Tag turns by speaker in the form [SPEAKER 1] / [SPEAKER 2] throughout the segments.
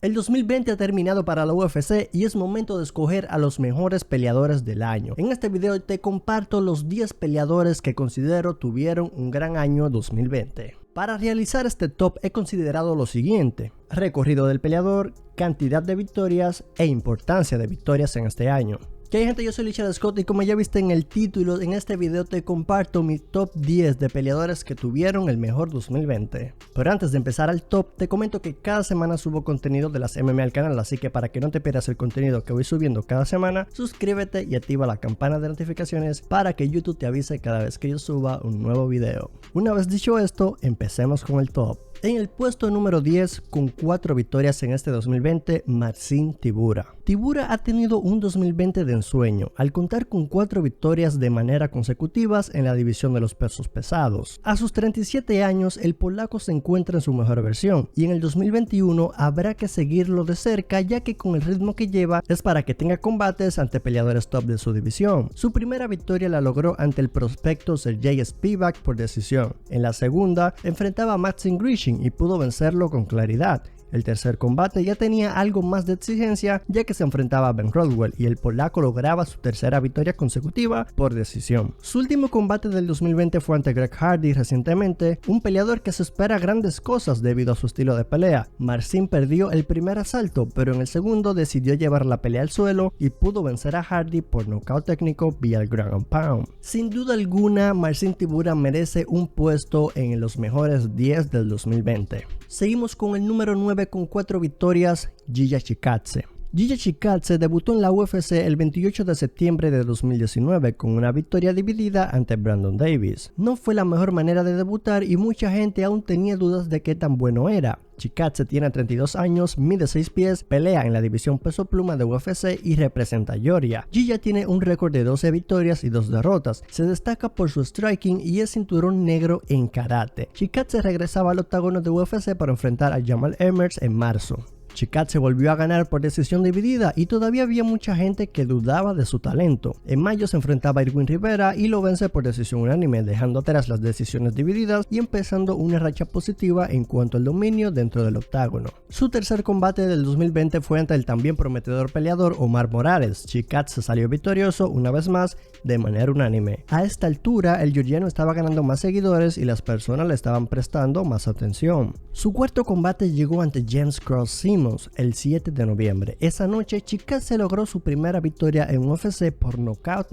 [SPEAKER 1] El 2020 ha terminado para la UFC y es momento de escoger a los mejores peleadores del año. En este video te comparto los 10 peleadores que considero tuvieron un gran año 2020. Para realizar este top he considerado lo siguiente: recorrido del peleador, cantidad de victorias e importancia de victorias en este año. ¿Qué hay, gente? Yo soy Richard Scott y como ya viste en el título, en este video te comparto mi top 10 de peleadores que tuvieron el mejor 2020. Pero antes de empezar al top, te comento que cada semana subo contenido de las MMA al canal, así que para que no te pierdas el contenido que voy subiendo cada semana, suscríbete y activa la campana de notificaciones para que YouTube te avise cada vez que yo suba un nuevo video. Una vez dicho esto, empecemos con el top. En el puesto número 10, con 4 victorias en este 2020, Marcin Tybura. Tybura ha tenido un 2020 de ensueño, al contar con 4 victorias de manera consecutivas en la división de los pesos pesados. A sus 37 años, el polaco se encuentra en su mejor versión, y en el 2021 habrá que seguirlo de cerca, ya que con el ritmo que lleva es para que tenga combates ante peleadores top de su división. Su primera victoria la logró ante el prospecto Sergey Spivak por decisión. En la segunda, enfrentaba a Maxim Grishin y pudo vencerlo con claridad. El tercer combate ya tenía algo más de exigencia, ya que se enfrentaba a Ben Rothwell y el polaco lograba su tercera victoria consecutiva por decisión. Su último combate del 2020 fue ante Greg Hardy recientemente, un peleador que se espera grandes cosas debido a su estilo de pelea. Marcin perdió el primer asalto, pero en el segundo decidió llevar la pelea al suelo y pudo vencer a Hardy por nocaut técnico vía el ground and pound. Sin duda alguna, Marcin Tybura merece un puesto en los mejores 10 del 2020. Seguimos con el número 9 con 4 victorias, Giga Chikadze. Giga Chikadze debutó en la UFC el 28 de septiembre de 2019 con una victoria dividida ante Brandon Davis. No fue la mejor manera de debutar y mucha gente aún tenía dudas de qué tan bueno era. Chikadze tiene 32 años, mide 6 pies, pelea en la división peso pluma de UFC y representa a Georgia. Giga tiene un récord de 12 victorias y 2 derrotas. Se destaca por su striking y es cinturón negro en karate. Chikadze regresaba al octágono de UFC para enfrentar a Jamal Emmers en marzo. Chikadze volvió a ganar por decisión dividida y todavía había mucha gente que dudaba de su talento. En mayo se enfrentaba a Irwin Rivera y lo vence por decisión unánime, dejando atrás las decisiones divididas y empezando una racha positiva en cuanto al dominio dentro del octágono. Su tercer combate del 2020 fue ante el también prometedor peleador Omar Morales. Chikadze salió victorioso una vez más de manera unánime. A esta altura el georgiano estaba ganando más seguidores y las personas le estaban prestando más atención. Su cuarto combate llegó ante James Cross Simmons el 7 de noviembre. Esa noche Chikadze logró su primera victoria en UFC por nocaut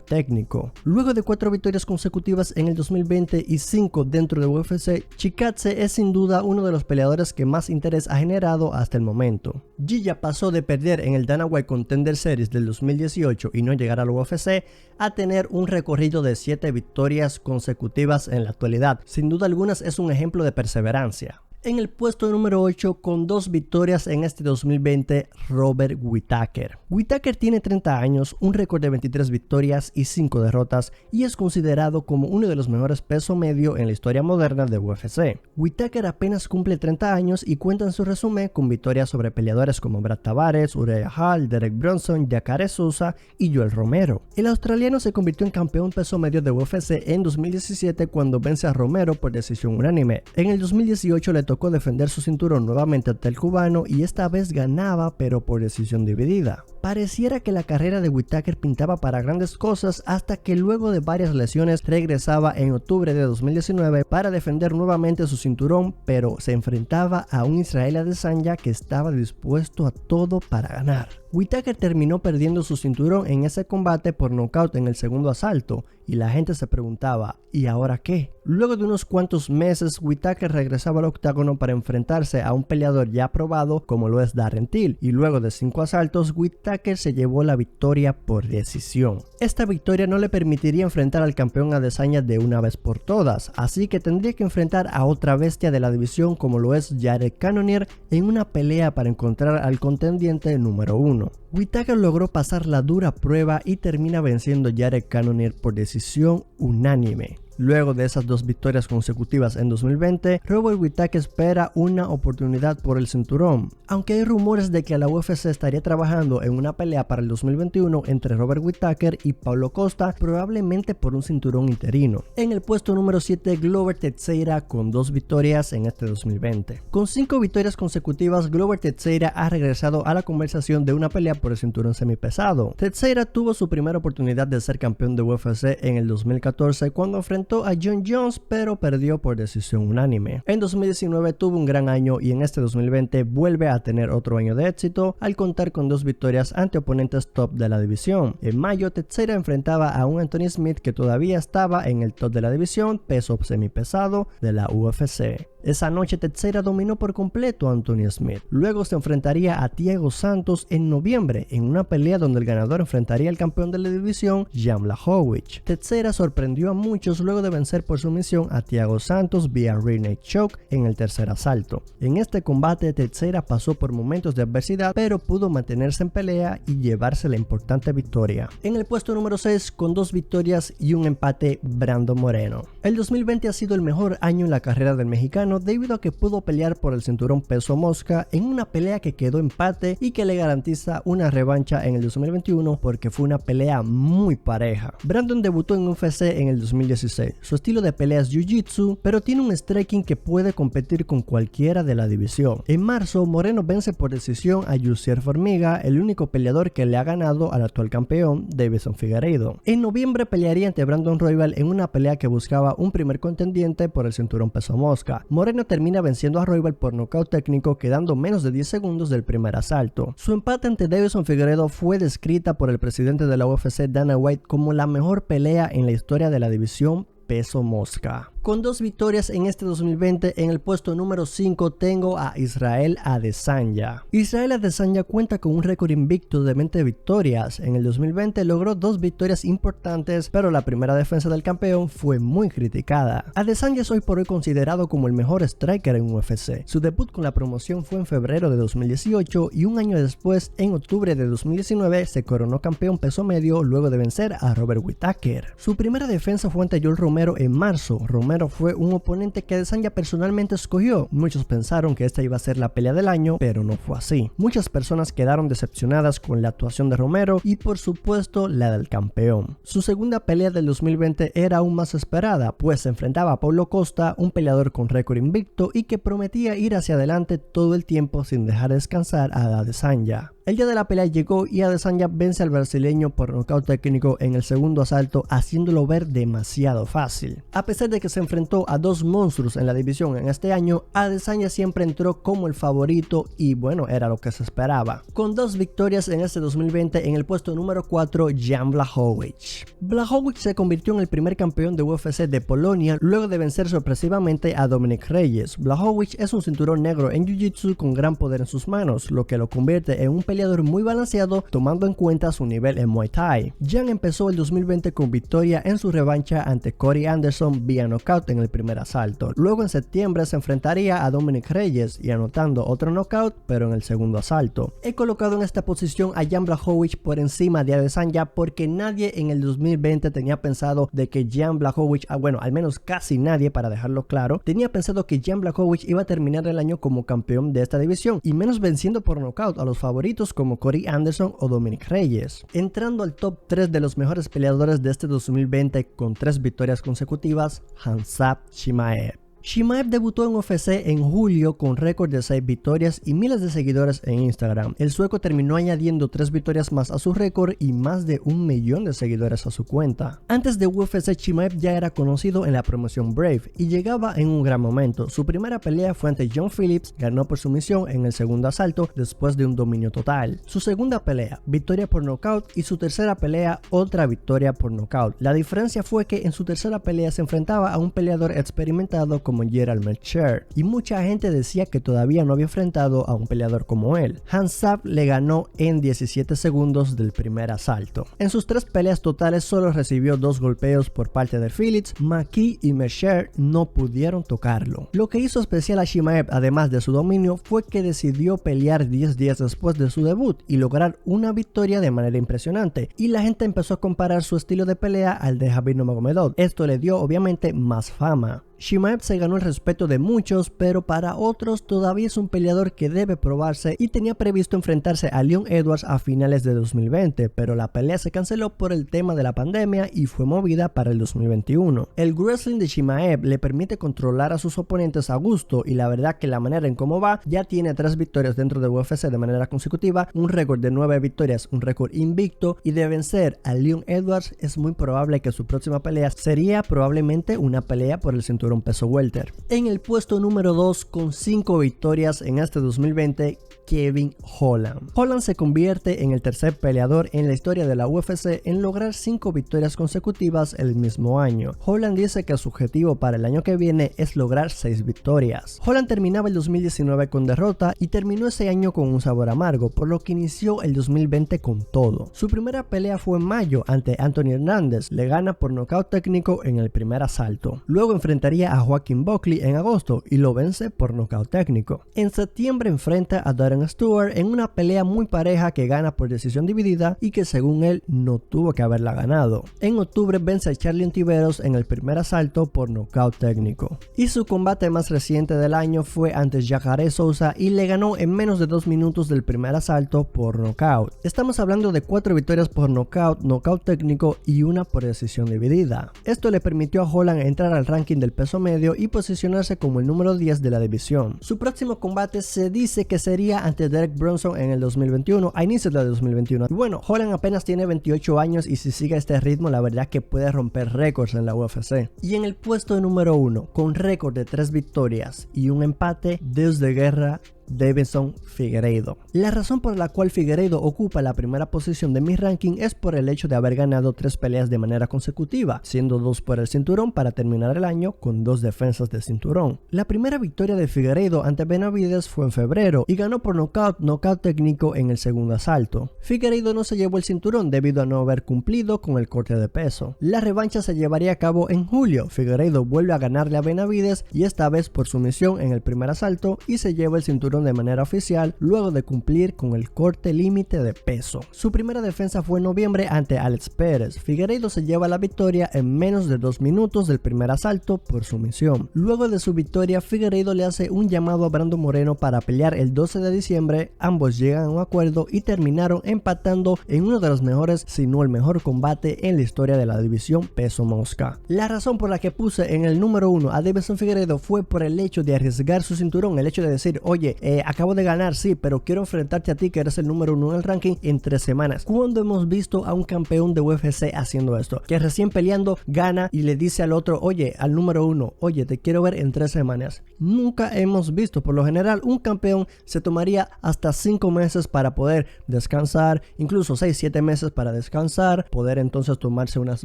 [SPEAKER 1] técnico. Luego de 4 victorias consecutivas en el 2020 y 5 dentro de UFC, Chikadze es sin duda uno de los peleadores que más interés ha generado hasta el momento. Giga pasó de perder en el Dana White Contender Series del 2018 y no llegar al UFC a tener un recorrido de 7 victorias consecutivas en la actualidad. Sin duda alguna es un ejemplo de perseverancia. En el puesto número 8 con 2 victorias en este 2020, Robert Whittaker. Whittaker tiene 30 años, un récord de 23 victorias y 5 derrotas y es considerado como uno de los mejores peso medio en la historia moderna de UFC. Whittaker apenas cumple 30 años y cuenta en su resumen con victorias sobre peleadores como Brad Tavares, Uriah Hall, Derek Brunson, Jacare Souza y Joel Romero. El australiano se convirtió en campeón peso medio de UFC en 2017 cuando vence a Romero por decisión unánime. En el 2018 le tocó defender su cinturón nuevamente ante el cubano y esta vez ganaba, pero por decisión dividida. Pareciera que la carrera de Whittaker pintaba para grandes cosas hasta que luego de varias lesiones regresaba en octubre de 2019 para defender nuevamente su cinturón, pero se enfrentaba a un Israel Adesanya que estaba dispuesto a todo para ganar. Whittaker terminó perdiendo su cinturón en ese combate por nocaut en el segundo asalto y la gente se preguntaba, ¿y ahora qué? Luego de unos cuantos meses, Whittaker regresaba al octágono para enfrentarse a un peleador ya probado como lo es Darren Till, y luego de 5 asaltos, Whittaker se llevó la victoria por decisión. Esta victoria no le permitiría enfrentar al campeón Adesanya de una vez por todas, así que tendría que enfrentar a otra bestia de la división como lo es Jared Cannonier en una pelea para encontrar al contendiente número 1. Whittaker logró pasar la dura prueba y termina venciendo a Jared Cannonier por decisión unánime. Luego de esas 2 victorias consecutivas en 2020, Robert Whittaker espera una oportunidad por el cinturón, aunque hay rumores de que la UFC estaría trabajando en una pelea para el 2021 entre Robert Whittaker y Paulo Costa, probablemente por un cinturón interino. En el puesto número 7, Glover Teixeira con 2 victorias en este 2020. Con 5 victorias consecutivas, Glover Teixeira ha regresado a la conversación de una pelea por el cinturón semipesado. Teixeira tuvo su primera oportunidad de ser campeón de UFC en el 2014 cuando enfrentó a Jon Jones, pero perdió por decisión unánime. En 2019 tuvo un gran año y en este 2020 vuelve a tener otro año de éxito al contar con 2 victorias ante oponentes top de la división. En mayo, Teixeira enfrentaba a un Anthony Smith que todavía estaba en el top de la división peso semipesado de la UFC. Esa noche Teixeira dominó por completo a Anthony Smith. Luego se enfrentaría a Thiago Santos en noviembre en una pelea donde el ganador enfrentaría al campeón de la división, Jan Blachowicz. Teixeira sorprendió a muchos luego de vencer por sumisión a Thiago Santos vía rear naked choke en el tercer asalto. En este combate Teixeira pasó por momentos de adversidad, pero pudo mantenerse en pelea y llevarse la importante victoria. En el puesto número 6, con 2 victorias y un empate, Brandon Moreno. El 2020 ha sido el mejor año en la carrera del mexicano debido a que pudo pelear por el cinturón peso mosca en una pelea que quedó empate y que le garantiza una revancha en el 2021 porque fue una pelea muy pareja. Brandon debutó en UFC en el 2016. Su estilo de pelea es jiu-jitsu, pero tiene un striking que puede competir con cualquiera de la división. En marzo, Moreno vence por decisión a Yusier Formiga, el único peleador que le ha ganado al actual campeón, Deiveson Figueiredo. En noviembre pelearía ante Brandon Royval en una pelea que buscaba un primer contendiente por el cinturón peso mosca. Moreno termina venciendo a Royval por nocaut técnico, quedando menos de 10 segundos del primer asalto. Su empate ante Deiveson Figueiredo fue descrita por el presidente de la UFC, Dana White, como la mejor pelea en la historia de la división peso mosca. Con 2 victorias en este 2020, en el puesto número 5 tengo a Israel Adesanya. Israel Adesanya cuenta con un récord invicto de 20 victorias. En el 2020 logró 2 victorias importantes, pero la primera defensa del campeón fue muy criticada. Adesanya es hoy por hoy considerado como el mejor striker en UFC. Su debut con la promoción fue en febrero de 2018 y un año después, en octubre de 2019, se coronó campeón peso medio luego de vencer a Robert Whittaker. Su primera defensa fue ante Joel Romero en marzo. Romero fue un oponente que Adesanya personalmente escogió. Muchos pensaron que esta iba a ser la pelea del año, pero no fue así. Muchas personas quedaron decepcionadas con la actuación de Romero y por supuesto la del campeón. Su segunda pelea del 2020 era aún más esperada, pues se enfrentaba a Paulo Costa, un peleador con récord invicto y que prometía ir hacia adelante todo el tiempo sin dejar descansar a Adesanya. El día de la pelea llegó y Adesanya vence al brasileño por nocaut técnico en el segundo asalto, haciéndolo ver demasiado fácil. A pesar de que se enfrentó a 2 monstruos en la división en este año, Adesanya siempre entró como el favorito y bueno, era lo que se esperaba. Con 2 victorias en este 2020, en el puesto número 4, Jan Blachowicz. Blachowicz se convirtió en el primer campeón de UFC de Polonia luego de vencer sorpresivamente a Dominic Reyes. Blachowicz es un cinturón negro en Jiu-Jitsu con gran poder en sus manos, lo que lo convierte en un peleador muy balanceado tomando en cuenta su nivel en Muay Thai. Jan empezó el 2020 con victoria en su revancha ante Corey Anderson vía knockout en el primer asalto. Luego en septiembre se enfrentaría a Dominic Reyes y anotando otro knockout pero en el segundo asalto. He colocado en esta posición a Jan Blachowicz por encima de Adesanya porque nadie en el 2020 tenía pensado de que Jan Blachowicz, bueno, al menos casi nadie, para dejarlo claro, tenía pensado que Jan Blachowicz iba a terminar el año como campeón de esta división y menos venciendo por knockout a los favoritos como Corey Anderson o Dominic Reyes. Entrando al top 3 de los mejores peleadores de este 2020 con 3 victorias consecutivas, Khamzat Chimaev. Chimaev debutó en UFC en julio con récord de 6 victorias y miles de seguidores en Instagram. El sueco terminó añadiendo 3 victorias más a su récord y más de 1 millón de seguidores a su cuenta. Antes de UFC, Chimaev ya era conocido en la promoción Brave y llegaba en un gran momento. Su primera pelea fue ante John Phillips, ganó por sumisión en el segundo asalto después de un dominio total. Su segunda pelea, victoria por nocaut, y su tercera pelea, otra victoria por nocaut. La diferencia fue que en su tercera pelea se enfrentaba a un peleador experimentado como como Gerald Melcher, y mucha gente decía que todavía no había enfrentado a un peleador como él. Hansap le ganó en 17 segundos del primer asalto. En sus 3 peleas totales solo recibió 2 golpeos por parte de Phillips. McKee y Melcher no pudieron tocarlo. Lo que hizo especial a Chimaev, además de su dominio, fue que decidió pelear 10 días después de su debut y lograr una victoria de manera impresionante, y la gente empezó a comparar su estilo de pelea al de Khabib Nurmagomedov. Esto le dio obviamente más fama. Chimaev se ganó el respeto de muchos, pero para otros todavía es un peleador que debe probarse, y tenía previsto enfrentarse a Leon Edwards a finales de 2020, pero la pelea se canceló por el tema de la pandemia y fue movida para el 2021. El wrestling de Chimaev le permite controlar a sus oponentes a gusto, y la verdad que la manera en cómo va, ya tiene 3 victorias dentro de UFC de manera consecutiva, un récord de 9 victorias, un récord invicto, y de vencer a Leon Edwards es muy probable que su próxima pelea sería probablemente una pelea por el cinturón peso welter. En el puesto número 2 con 5 victorias en este 2020, Kevin Holland. Holland se convierte en el tercer peleador en la historia de la UFC en lograr 5 victorias consecutivas el mismo año. Holland dice que su objetivo para el año que viene es lograr 6 victorias. Holland terminaba el 2019 con derrota y terminó ese año con un sabor amargo, por lo que inició el 2020 con todo. Su primera pelea fue en mayo ante Anthony Hernández, le gana por nocaut técnico en el primer asalto. Luego enfrentaría a Joaquin Buckley en agosto y lo vence por nocaut técnico. En septiembre enfrenta a Darren Stewart en una pelea muy pareja que gana por decisión dividida y que según él no tuvo que haberla ganado. En octubre vence a Charlie Ontiveros en el primer asalto por nocaut técnico. Y su combate más reciente del año fue ante Jacare Souza y le ganó en menos de 2 minutos del primer asalto por nocaut. Estamos hablando de 4 victorias por nocaut, nocaut técnico y una por decisión dividida. Esto le permitió a Holland entrar al ranking del peso medio y posicionarse como el número 10 de la división. Su próximo combate se dice que sería ante Derek Brunson en el 2021, a inicios del 2021. Y bueno, Holland apenas tiene 28 años y si sigue este ritmo la verdad que puede romper récords en la UFC. Y en el puesto número 1, con récord de 3 victorias y un empate, Dios de guerra, Deiveson Figueiredo. La razón por la cual Figueiredo ocupa la primera posición de mi ranking es por el hecho de haber ganado 3 peleas de manera consecutiva, siendo 2 por el cinturón para terminar el año con 2 defensas de cinturón. La primera victoria de Figueiredo ante Benavidez fue en febrero y ganó por nocaut técnico en el segundo asalto. Figueiredo no se llevó el cinturón debido a no haber cumplido con el corte de peso. La revancha se llevaría a cabo en julio. Figueiredo vuelve a ganarle a Benavidez y esta vez por sumisión en el primer asalto y se lleva el cinturón de manera oficial luego de cumplir con el corte límite de peso. Su primera defensa fue en noviembre ante Alex Pérez. Figueiredo se lleva la victoria en menos de 2 minutos del primer asalto por sumisión. Luego de su victoria, Figueiredo le hace un llamado a Brandon Moreno para pelear el 12 de diciembre. Ambos llegan a un acuerdo y terminaron empatando en uno de los mejores, si no el mejor combate en la historia de la división peso mosca. La razón por la que puse en el número 1 a Deiveson Figueiredo fue por el hecho de arriesgar su cinturón, el hecho de decir, oye, acabo de ganar, sí, pero quiero enfrentarte a ti que eres el número 1 en el ranking en 3 semanas. ¿Cuándo hemos visto a un campeón de UFC haciendo esto? Que recién peleando gana y le dice al otro, oye, al número 1, oye, te quiero ver en 3 semanas. Nunca hemos visto. Por lo general, un campeón se tomaría hasta 5 meses para poder descansar, incluso 6-7 meses para descansar, poder entonces tomarse unas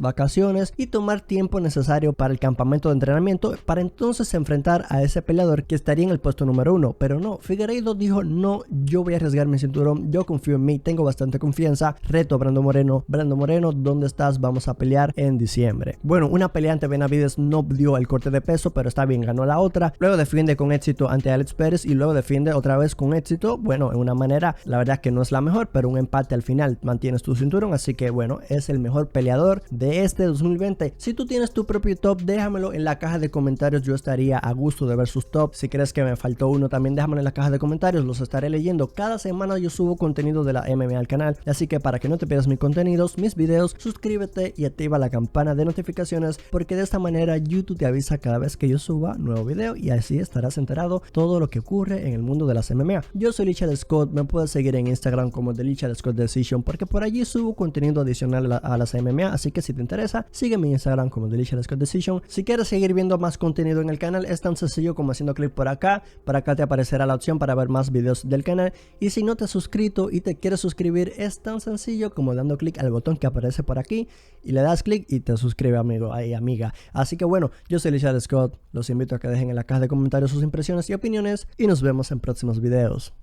[SPEAKER 1] vacaciones y tomar tiempo necesario para el campamento de entrenamiento para entonces enfrentar a ese peleador que estaría en el puesto número 1. Pero no, Figueiredo dijo, no, yo voy a arriesgar mi cinturón, yo confío en mí, tengo bastante confianza, reto a Brandon Moreno, ¿dónde estás? Vamos a pelear en diciembre. Bueno, una pelea ante Benavidez no dio el corte de peso, pero está bien, ganó la otra, luego defiende con éxito ante Alex Pérez y luego defiende otra vez con éxito, bueno, en una manera, la verdad que no es la mejor, pero un empate al final, mantienes tu cinturón, así que bueno, es el mejor peleador de este 2020. Si tú tienes tu propio top, déjamelo en la caja de comentarios, yo estaría a gusto de ver sus tops. Si crees que me faltó uno, también déjamelo en la caja de comentarios, los estaré leyendo. Cada semana yo subo contenido de la MMA al canal, así que para que no te pierdas mis contenidos, mis videos, suscríbete y activa la campana de notificaciones, porque de esta manera YouTube te avisa cada vez que yo suba nuevo video y así estarás enterado todo lo que ocurre en el mundo de las MMA. Yo soy Lichard Scott, me puedes seguir en Instagram como The Lichard Scott Decision, porque por allí subo contenido adicional a las MMA, así que si te interesa, sígueme en Instagram como The Lichard Scott Decision. Si quieres seguir viendo más contenido en el canal, es tan sencillo como haciendo clic por acá te aparecerá la opción notificación para ver más videos del canal. Y si no te has suscrito y te quieres suscribir, es tan sencillo como dando clic al botón que aparece por aquí y le das clic y te suscribes, amigo y amiga. Así que bueno, yo soy Richard Scott, los invito a que dejen en la caja de comentarios sus impresiones y opiniones y nos vemos en próximos videos.